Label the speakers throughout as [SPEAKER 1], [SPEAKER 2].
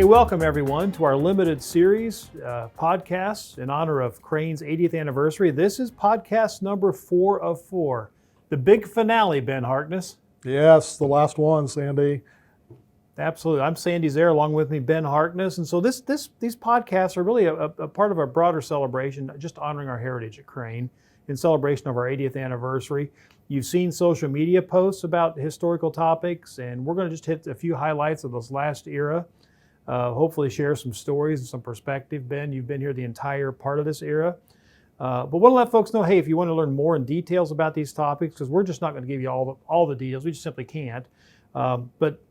[SPEAKER 1] Hey, welcome everyone to our limited series podcasts in honor of Crane's 80th anniversary. This is podcast number 4 of 4. The big finale, Ben Harkness.
[SPEAKER 2] Yes, the last one, Sandy.
[SPEAKER 1] Absolutely. I'm Sandy Zaire, along with me, Ben Harkness. And so these podcasts are really a part of a broader celebration, just honoring our heritage at Crane in celebration of our 80th anniversary. You've seen social media posts about historical topics, and we're going to just hit a few highlights of this last era. Hopefully share some stories and some perspective. Ben, you've been here the entire part of this era. But want to let folks know, hey, if you want to learn more in details about these topics, because we're just not going to give you all the details, we just simply can't. But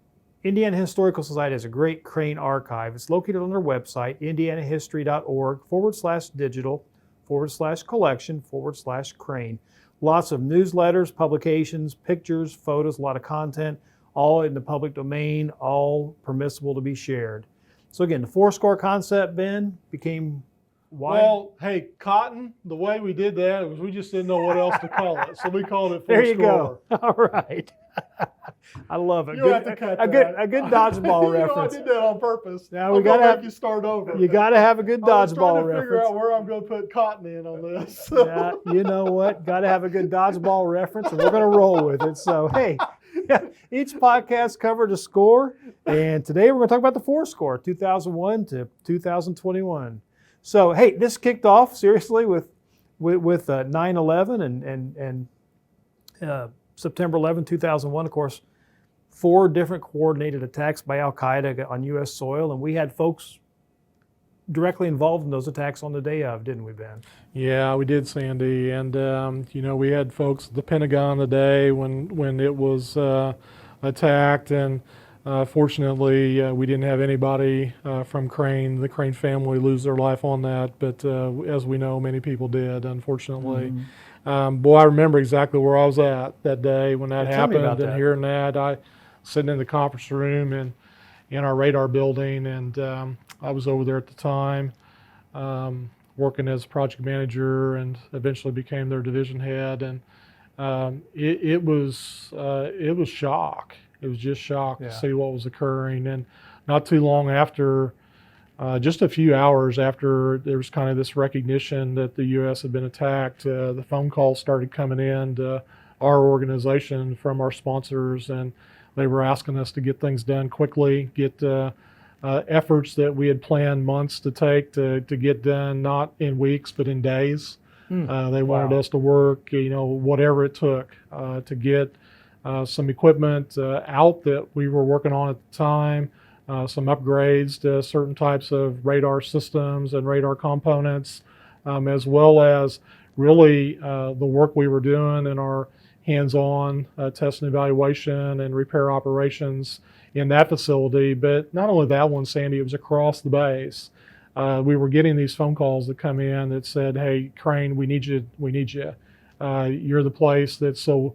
[SPEAKER 1] Indiana Historical Society has a great Crane archive. It's located on their website, indianahistory.org/digital/collection/Crane. Lots of newsletters, publications, pictures, photos, a lot of content, all in the public domain, all permissible to be shared. So again, the fourscore concept, Ben, became why?
[SPEAKER 2] Well, hey, cotton, the way we did that was we just didn't know what else to call it. So we called it
[SPEAKER 1] There you
[SPEAKER 2] fourscore.
[SPEAKER 1] go. All right. I love it.
[SPEAKER 2] You have to cut that.
[SPEAKER 1] A good dodgeball reference.
[SPEAKER 2] I did that on purpose.
[SPEAKER 1] Now we gotta
[SPEAKER 2] make you start over.
[SPEAKER 1] You got to have a good
[SPEAKER 2] I was trying
[SPEAKER 1] dodgeball
[SPEAKER 2] to figure
[SPEAKER 1] reference.
[SPEAKER 2] out where I'm going to put cotton in on this.
[SPEAKER 1] Yeah, you know what? Got to have a good dodgeball reference, and we're going to roll with it. So, hey, each podcast covered a score, and today we're going to talk about the fourscore, 2001 to 2021. So, hey, this kicked off seriously with 9/11 and September 11, 2001. Of course, 4 different coordinated attacks by Al Qaeda on U.S. soil, and we had folks directly involved in those attacks on the day of, didn't we, Ben?
[SPEAKER 2] Yeah, we did, Sandy. And, we had folks at the Pentagon the day when it was attacked. And fortunately, we didn't have anybody from Crane, the Crane family, lose their life on that. But as we know, many people did, unfortunately. Mm-hmm. I remember exactly where I was at that day when that happened. And hearing that, I sitting in the conference room and in our radar building, and I was over there at the time, working as project manager, and eventually became their division head. And it was shock. It was just shock to see what was occurring. And not too long after, just a few hours after there was kind of this recognition that the U.S. had been attacked, the phone calls started coming in to our organization from our sponsors, and they were asking us to get things done quickly, get efforts that we had planned months to take to get done, not in weeks, but in days. They wanted us to work, whatever it took to get some equipment out that we were working on at the time, some upgrades to certain types of radar systems and radar components, as well as really the work we were doing in our hands-on test and evaluation and repair operations in that facility. But not only that one, Sandy, it was across the base. We were getting these phone calls that come in that said, hey, Crane, we need you. You're the place that's so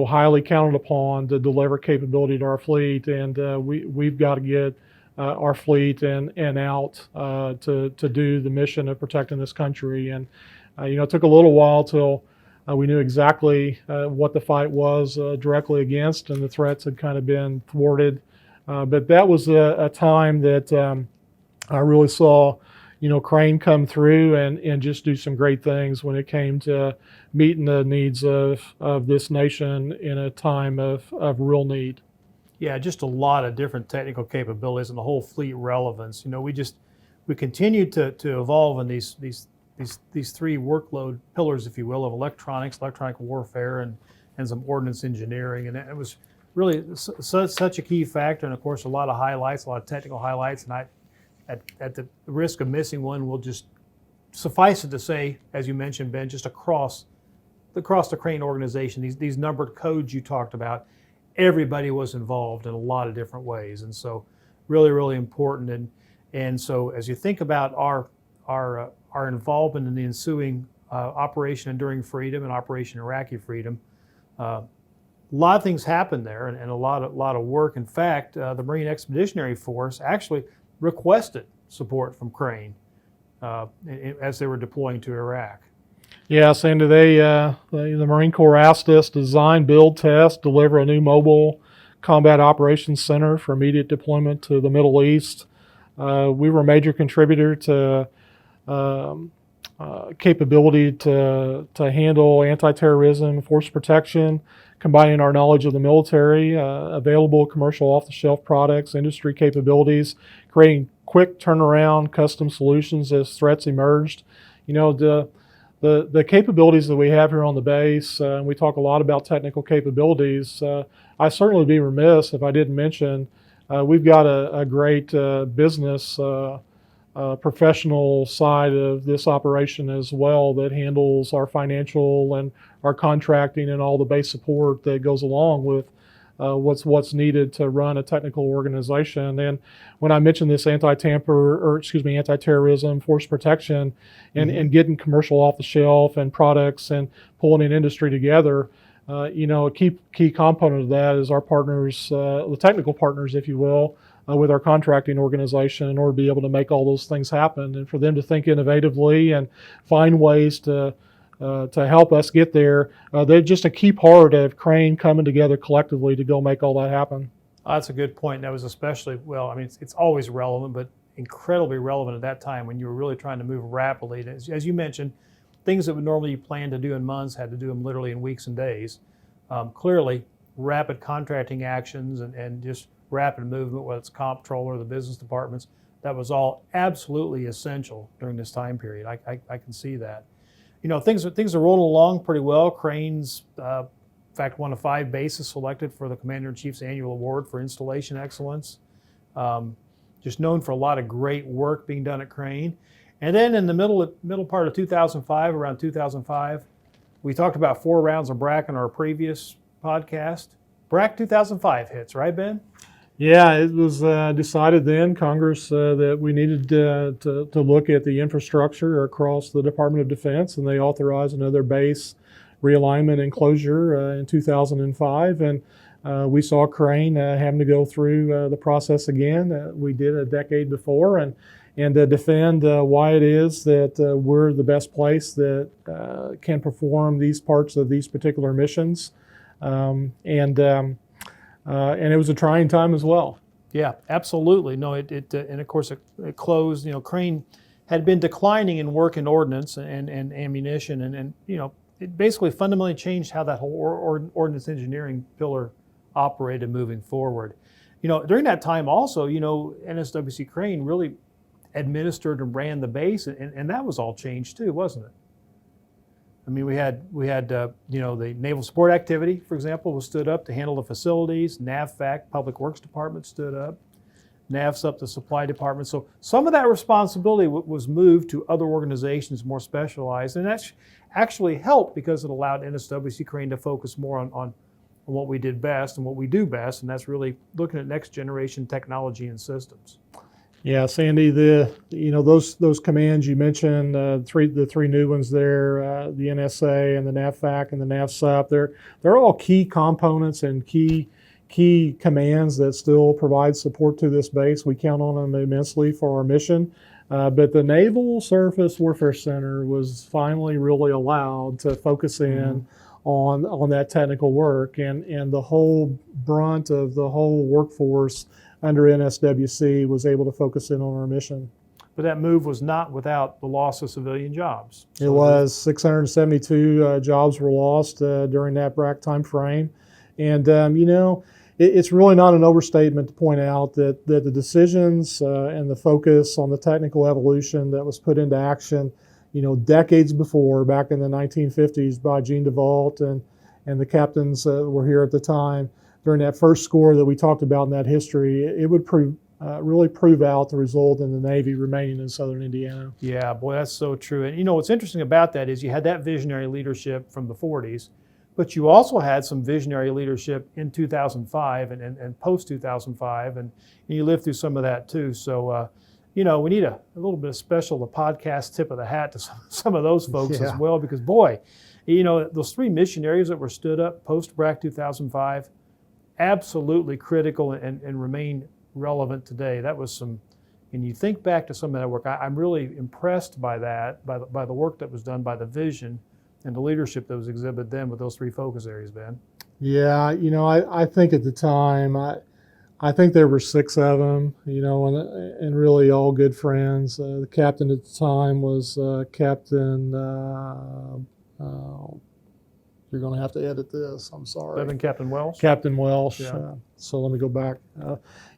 [SPEAKER 2] highly counted upon to deliver capability to our fleet, and we've got to get our fleet and out to do the mission of protecting this country. And it took a little while till we knew exactly what the fight was directly against, and the threats had kind of been thwarted. But that was a time that I really saw, Crane come through and just do some great things when it came to meeting the needs of this nation in a time of real need.
[SPEAKER 1] Yeah, just a lot of different technical capabilities and the whole fleet relevance. We continue to evolve in these 3 workload pillars, if you will, of electronics, electronic warfare, and some ordnance engineering. And it was really such a key factor. And of course, a lot of highlights, a lot of technical highlights. And at the risk of missing one, we'll just suffice it to say, as you mentioned, Ben, just across the Crane organization, these numbered codes you talked about, everybody was involved in a lot of different ways. And so really, really important. And so as you think about our involvement in the ensuing Operation Enduring Freedom and Operation Iraqi Freedom, a lot of things happened there, and a lot of work. In fact, the Marine Expeditionary Force actually requested support from Crane as they were deploying to Iraq.
[SPEAKER 2] Yeah, Sandy, the Marine Corps asked us to design, build, test, deliver a new mobile combat operations center for immediate deployment to the Middle East. We were a major contributor to capability to handle anti-terrorism, force protection, combining our knowledge of the military, available commercial off-the-shelf products, industry capabilities, creating quick turnaround custom solutions as threats emerged. You know, the capabilities that we have here on the base, and we talk a lot about technical capabilities. I certainly would be remiss if I didn't mention we've got a great business professional side of this operation as well that handles our financial and our contracting and all the base support that goes along with what's needed to run a technical organization. And when I mentioned this anti-terrorism, force protection, and getting commercial off the shelf and products and pulling an industry together, you know, a key component of that is our partners, the technical partners, if you will, with our contracting organization in order to be able to make all those things happen, and for them to think innovatively and find ways to help us get there. They're just a key part of Crane coming together collectively to go make all that happen.
[SPEAKER 1] That's a good point. That was especially, well, I mean, it's always relevant, but incredibly relevant at that time when you were really trying to move rapidly. As you mentioned, things that would normally you plan to do in months had to do them literally in weeks and days. Clearly, rapid contracting actions and just rapid movement, whether it's comptroller or the business departments, that was all absolutely essential during this time period. I can see that. You know, things are rolling along pretty well. Crane's, in fact, one of 5 bases selected for the Commander-in-Chief's annual award for installation excellence. Just known for a lot of great work being done at Crane. And then in the middle part of 2005, around 2005, we talked about 4 rounds of BRAC in our previous podcast. BRAC 2005 hits, right, Ben?
[SPEAKER 2] Yeah, it was decided then, Congress, that we needed to look at the infrastructure across the Department of Defense, and they authorized another base realignment and closure in 2005. And we saw Crane having to go through the process again. We did a decade before, and defend why it is that we're the best place that can perform these parts of these particular missions. And it was a trying time as well.
[SPEAKER 1] Yeah, absolutely. No, and of course it closed. You know, Crane had been declining in work in ordnance and ammunition, and you know, it basically fundamentally changed how that whole ordnance engineering pillar operated moving forward. You know, during that time also, you know, NSWC Crane really administered and ran the base, and that was all changed too, wasn't it? I mean, we had you know, the Naval Support Activity, for example, was stood up to handle the facilities. NAVFAC, Public Works Department, stood up. NAV's up the Supply Department. So some of that responsibility was moved to other organizations more specialized, and that's actually helped because it allowed NSWC Crane to focus more on what we did best and what we do best, and that's really looking at next generation technology and systems.
[SPEAKER 2] Yeah, Sandy, you know, those commands you mentioned, the three new ones there, the NSA and the NAVFAC and the NAVSUP, they're all key components and key commands that still provide support to this base. We count on them immensely for our mission. But the Naval Surface Warfare Center was finally really allowed to focus in on that technical work, and the whole brunt of the whole workforce under NSWC was able to focus in on our mission.
[SPEAKER 1] But that move was not without the loss of civilian jobs.
[SPEAKER 2] So it was 672 jobs were lost during that BRAC time frame. And, you know, it's really not an overstatement to point out that the decisions and the focus on the technical evolution that was put into action, you know, decades before, back in the 1950s by Gene DeVault and the captains that were here at the time, during that first score that we talked about in that history, it would really prove out the result in the Navy remaining in southern Indiana.
[SPEAKER 1] Yeah, boy, that's so true. And you know, what's interesting about that is you had that visionary leadership from the 40s, but you also had some visionary leadership in 2005 and post-2005, and you lived through some of that too. So, you know, we need a little bit of special, the podcast tip of the hat to some of those folks as well, because boy, you know, those 3 mission areas that were stood up post-BRAC 2005, absolutely critical and remain relevant today. That was some, and you think back to some of that work, I'm really impressed by that, by the work that was done, by the vision and the leadership that was exhibited then with those 3 focus areas, Ben.
[SPEAKER 2] Yeah, you know, I think at the time, I I think there were 6 of them, and really all good friends. The captain at the time was Captain. You're going to have to edit this. I'm sorry.
[SPEAKER 1] That been Captain Welsh?
[SPEAKER 2] Captain Welsh.
[SPEAKER 1] Yeah.
[SPEAKER 2] So let me go back.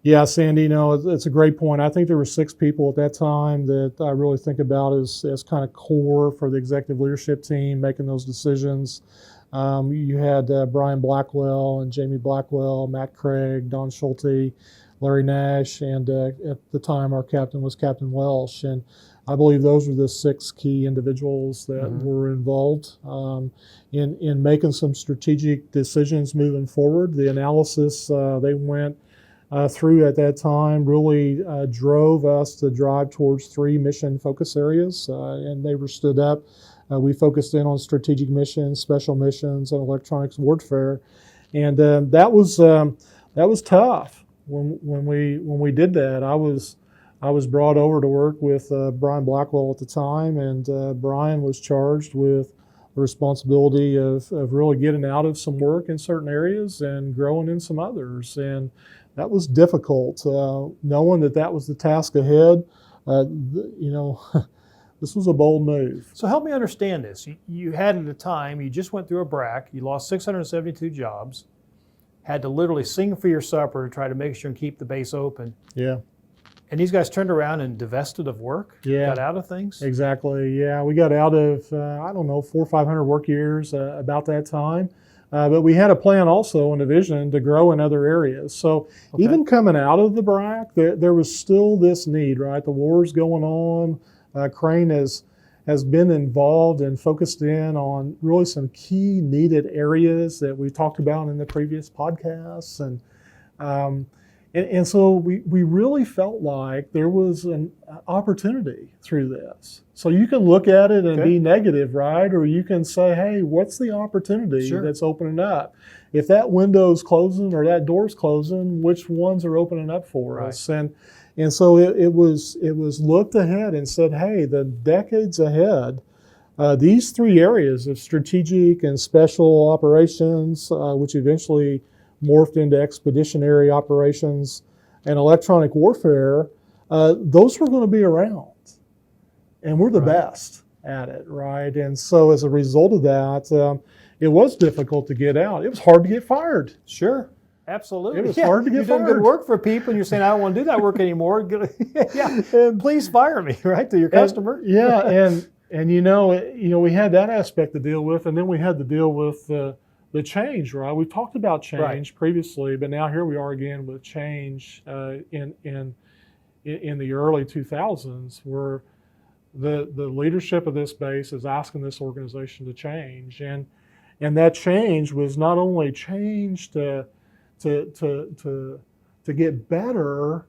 [SPEAKER 2] Yeah, Sandy, it's a great point. I think there were 6 people at that time that I really think about as kind of core for the executive leadership team making those decisions. You had Brian Blackwell and Jamie Blackwell, Matt Craig, Don Schulte, Larry Nash, and at the time our captain was Captain Welsh. And I believe those were the 6 key individuals that were involved in making some strategic decisions moving forward. The analysis they went through at that time really drove us to drive towards 3 mission focus areas, and they were stood up. We focused in on strategic missions, special missions, and electronics warfare, and that was tough when we did that. I was brought over to work with Brian Blackwell at the time, and Brian was charged with the responsibility of really getting out of some work in certain areas and growing in some others, and that was difficult. Knowing that was the task ahead, this was a bold move.
[SPEAKER 1] So help me understand this. You had at the time, you just went through a BRAC, you lost 672 jobs, had to literally sing for your supper to try to make sure and keep the base open.
[SPEAKER 2] Yeah.
[SPEAKER 1] And these guys turned around and divested of work?
[SPEAKER 2] Yeah.
[SPEAKER 1] Got out of things?
[SPEAKER 2] Exactly. Yeah, we got out of, 400 or 500 work years about that time. But we had a plan also and a vision to grow in other areas. So even coming out of the BRAC, there was still this need, right? The war's going on. Crane has been involved and focused in on really some key needed areas that we talked about in the previous podcasts. And so we really felt like there was an opportunity through this. So you can look at it and be negative, right? Or you can say, hey, what's the opportunity that's opening up? If that window's closing or that door's closing, which ones are opening up for us? And so it was looked ahead and said, hey, the decades ahead, these 3 areas of strategic and special operations, which eventually morphed into expeditionary operations and electronic warfare, those were going to be around. And we're the best at it, right? And so as a result of that, it was difficult to get out. It was hard to get fired.
[SPEAKER 1] Sure. Absolutely.
[SPEAKER 2] It was hard to get fired.
[SPEAKER 1] You're doing good work for people, and you're saying, I don't want to do that work anymore. Please fire me, right, to your customer.
[SPEAKER 2] And we had that aspect to deal with, and then we had to deal with the change, right? We've talked about change previously, but now here we are again with change in the early 2000s, where the leadership of this base is asking this organization to change, and that change was not only change to get better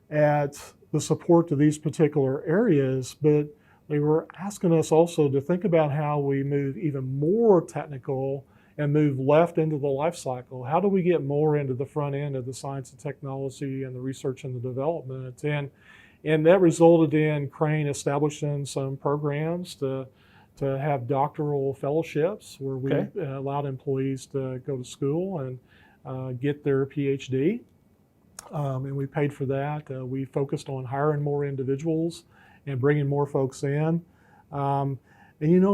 [SPEAKER 2] at the support to these particular areas, but they were asking us also to think about how we move even more technical and move left into the life cycle. How do we get more into the front end of the science and technology and the research and the development? And that resulted in Crane establishing some programs to have doctoral fellowships where we allowed employees to go to school and get their PhD. And we paid for that. We focused on hiring more individuals and bringing more folks in. And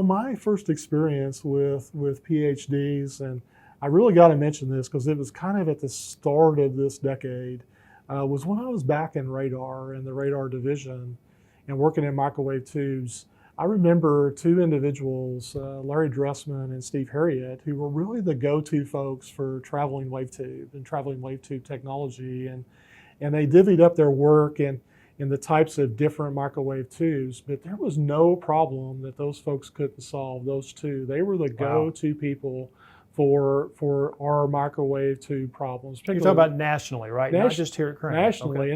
[SPEAKER 2] my first experience with PhDs, and I really got to mention this because it was kind of at the start of this decade, was when I was back in radar, in the radar division, and working in microwave tubes. I remember 2 individuals, Larry Dressman and Steve Harriet, who were really the go-to folks for traveling wave tube and traveling wave tube technology. And they divvied up their work in the types of different microwave tubes, but there was no problem that those folks couldn't solve, those 2. They were the go-to people for our microwave tube problems.
[SPEAKER 1] You're talking about nationally, right? Not just here at Crane.
[SPEAKER 2] Nationally,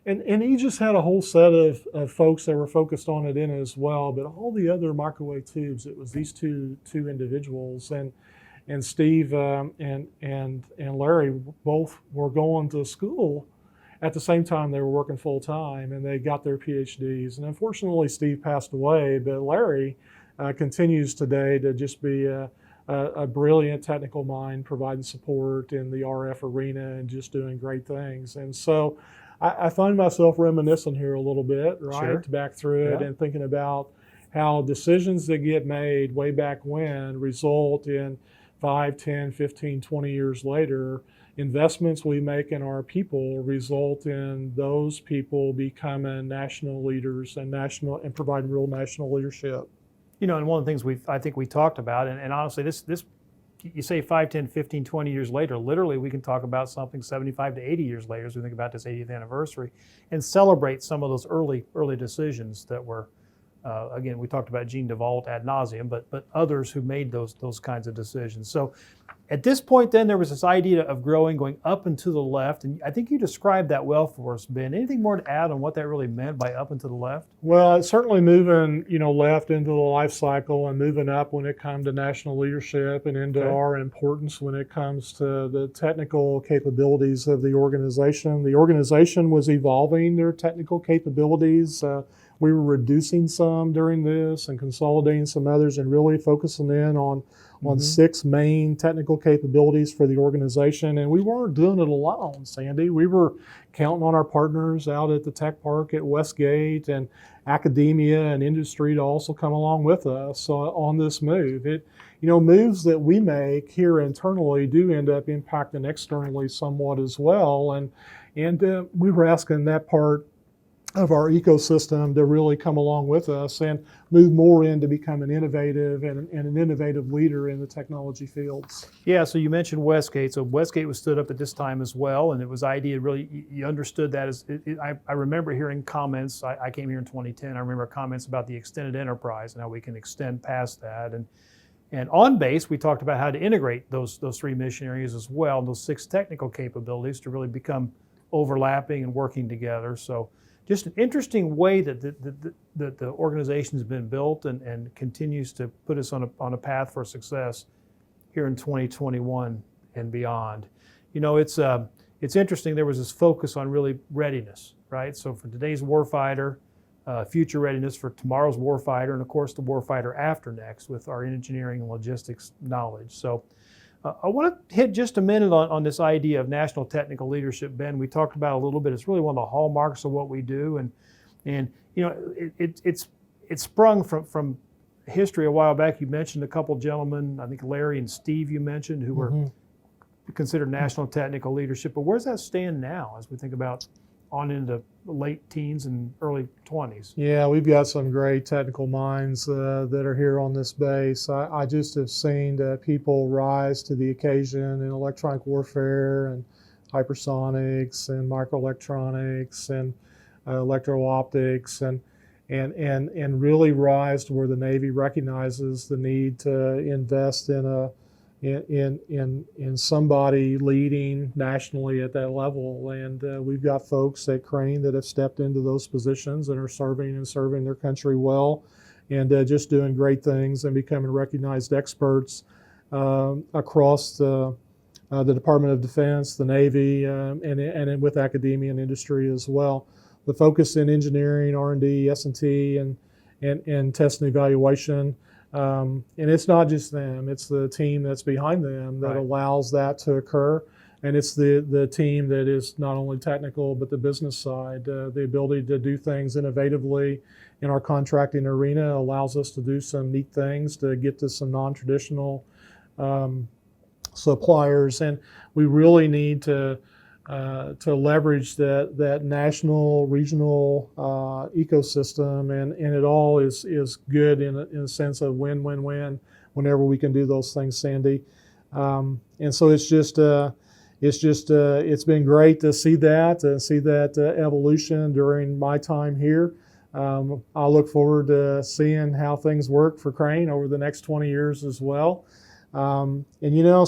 [SPEAKER 2] and he just had a whole set of folks that were focused on it in it as well. But all the other microwave tubes, it was these two individuals, and Steve and Larry both were going to school at the same time they were working full time, and they got their PhDs. And unfortunately, Steve passed away, but Larry continues today to just be a brilliant technical mind providing support in the RF arena and just doing great things. And so I find myself reminiscing here a little bit, right,
[SPEAKER 1] Sure.
[SPEAKER 2] back through it
[SPEAKER 1] Yeah.
[SPEAKER 2] and thinking about how decisions that get made way back when result in 5, 10, 15, 20 years later. Investments we make in our people result in those people becoming national leaders and providing real national leadership.
[SPEAKER 1] You know, and one of the things I think we talked about, and honestly, this you say 5, 10, 15, 20 years later, literally we can talk about something 75 to 80 years later as we think about this 80th anniversary and celebrate some of those early decisions that were, again, we talked about Gene DeVault ad nauseum, but others who made those kinds of decisions. So at this point then there was this idea of growing, going up and to the left, and I think you described that well for us, Ben. Anything more to add on what that really meant by up and to the left?
[SPEAKER 2] Well, it's certainly moving, left into the life cycle and moving up when it comes to national leadership and into our importance when it comes to the technical capabilities of the organization. The organization was evolving their technical capabilities. We were reducing some during this and consolidating some others and really focusing in on 6 main technical capabilities for the organization. And we weren't doing it alone, Sandy. We were counting on our partners out at the tech park at Westgate and academia and industry to also come along with us on this move. Moves that we make here internally do end up impacting externally somewhat as well. And we were asking that part of our ecosystem to really come along with us and move more into becoming innovative and an innovative leader in the technology fields.
[SPEAKER 1] Yeah, so you mentioned Westgate. So Westgate was stood up at this time as well, and it was idea really, you understood that as, I remember hearing comments, I came here in 2010, I remember comments about the extended enterprise and how we can extend past that. And on base, we talked about how to integrate those 3 mission areas as well, and those 6 technical capabilities to really become overlapping and working together. So just an interesting way that the organization has been built and continues to put us on a path for success here in 2021 and beyond. It's interesting, there was this focus on really readiness, right? So for today's warfighter, future readiness for tomorrow's warfighter, and of course the warfighter after next with our engineering and logistics knowledge. So I want to hit just a minute on this idea of national technical leadership, Ben. We talked about it a little bit. It's really one of the hallmarks of what we do, and it's sprung from history a while back. You mentioned a couple gentlemen, I think Larry and Steve you mentioned, who were considered national technical leadership. But where does that stand now as we think about on into the late teens and early 20s?
[SPEAKER 2] Yeah, we've got some great technical minds that are here on this base. I just have seen people rise to the occasion in electronic warfare and hypersonics and microelectronics and electro-optics and really rise to where the Navy recognizes the need to invest in somebody leading nationally at that level. And we've got folks at Crane that have stepped into those positions and are serving their country well and just doing great things and becoming recognized experts across the Department of Defense, the Navy, and with academia and industry as well. The focus in engineering, R&D, S&T, and test and evaluation. And it's not just them, it's the team that's behind them that allows that to occur. And it's the team that is not only technical, but the business side. The ability to do things innovatively in our contracting arena allows us to do some neat things to get to some non-traditional suppliers. And we really need to leverage that national, regional ecosystem, and it all is good in a sense of win-win-win whenever we can do those things, Sandy. And so it's been great to see that evolution during my time here. I look forward to seeing how things work for Crane over the next 20 years as well. And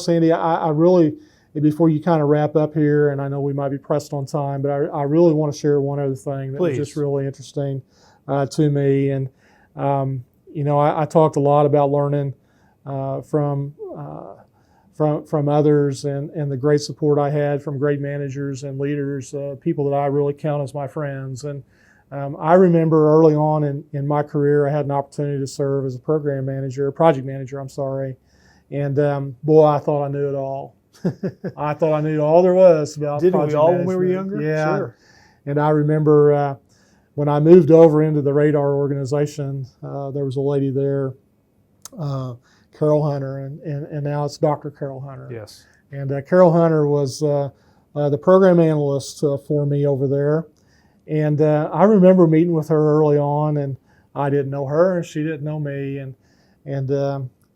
[SPEAKER 2] Sandy, I really, before you kind of wrap up here, and I know we might be pressed on time, but I really want to share one other thing that was just really interesting to me. And, I talked a lot about learning from others and the great support I had from great managers and leaders, people that I really count as my friends. And I remember early on in my career, I had an opportunity to serve as a project manager, And boy, I thought I knew it all. I thought I knew all there was about
[SPEAKER 1] Didn't we
[SPEAKER 2] project
[SPEAKER 1] all when we were
[SPEAKER 2] management.
[SPEAKER 1] younger?
[SPEAKER 2] Yeah.
[SPEAKER 1] Sure.
[SPEAKER 2] And I remember when I moved over into the radar organization, there was a lady there, Carol Hunter, and now it's Dr. Carol Hunter.
[SPEAKER 1] Yes.
[SPEAKER 2] And Carol Hunter was the program analyst for me over there. And I remember meeting with her early on, and I didn't know her, and she didn't know me. And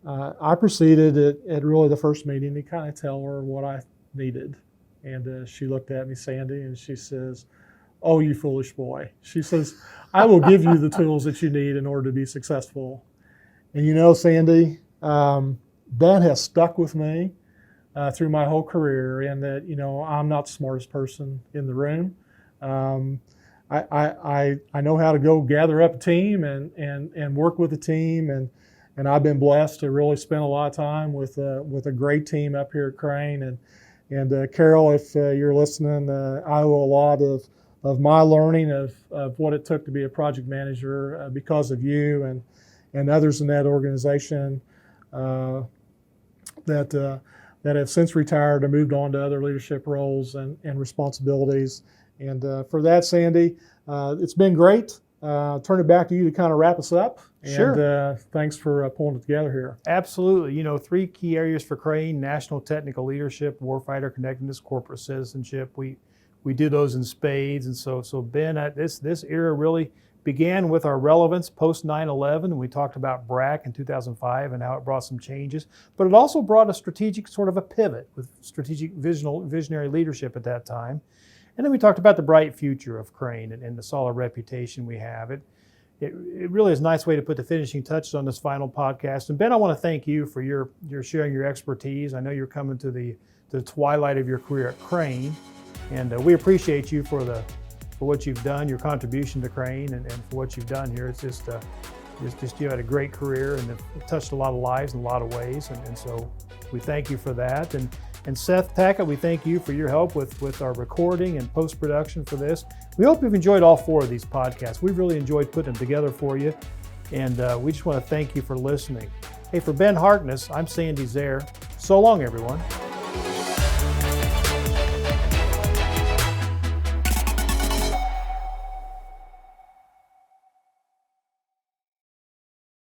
[SPEAKER 2] I proceeded at really the first meeting to kind of tell her what I needed. And she looked at me, Sandy, and she says, "Oh, you foolish boy." She says, "I will give you the tools that you need in order to be successful." And you know, Sandy, that has stuck with me through my whole career, in that, you know, I'm not the smartest person in the room. I know how to go gather up a team and work with a team, and I've been blessed to really spend a lot of time with a great team up here at Crane. And Carol, if you're listening, I owe a lot of my learning of what it took to be a project manager because of you and others in that organization that have since retired and moved on to other leadership roles and responsibilities. And for that, Sandy, it's been great. Turn it back to you to kind of wrap us up.
[SPEAKER 1] Sure.
[SPEAKER 2] And thanks for pulling it together here.
[SPEAKER 1] Absolutely. You know, 3 key areas for Crane: national technical leadership, warfighter connectedness, corporate citizenship. We do those in spades. And so Ben, this era really began with our relevance post 9/11. We talked about BRAC in 2005 and how it brought some changes, but it also brought a strategic sort of a pivot with strategic visionary leadership at that time. And then we talked about the bright future of Crane and the solid reputation we have. It really is a nice way to put the finishing touches on this final podcast. And Ben, I want to thank you for your sharing your expertise. I know you're coming to the twilight of your career at Crane, and we appreciate you for what you've done, your contribution to Crane, and for what you've done here. It's just you had a great career and it touched a lot of lives in a lot of ways, and so we thank you for that. And Seth Tackett, we thank you for your help with our recording and post-production for this. We hope you've enjoyed all 4 of these podcasts. We've really enjoyed putting them together for you, and we just want to thank you for listening. Hey, for Ben Harkness, I'm Sandy Zaire. So long, everyone.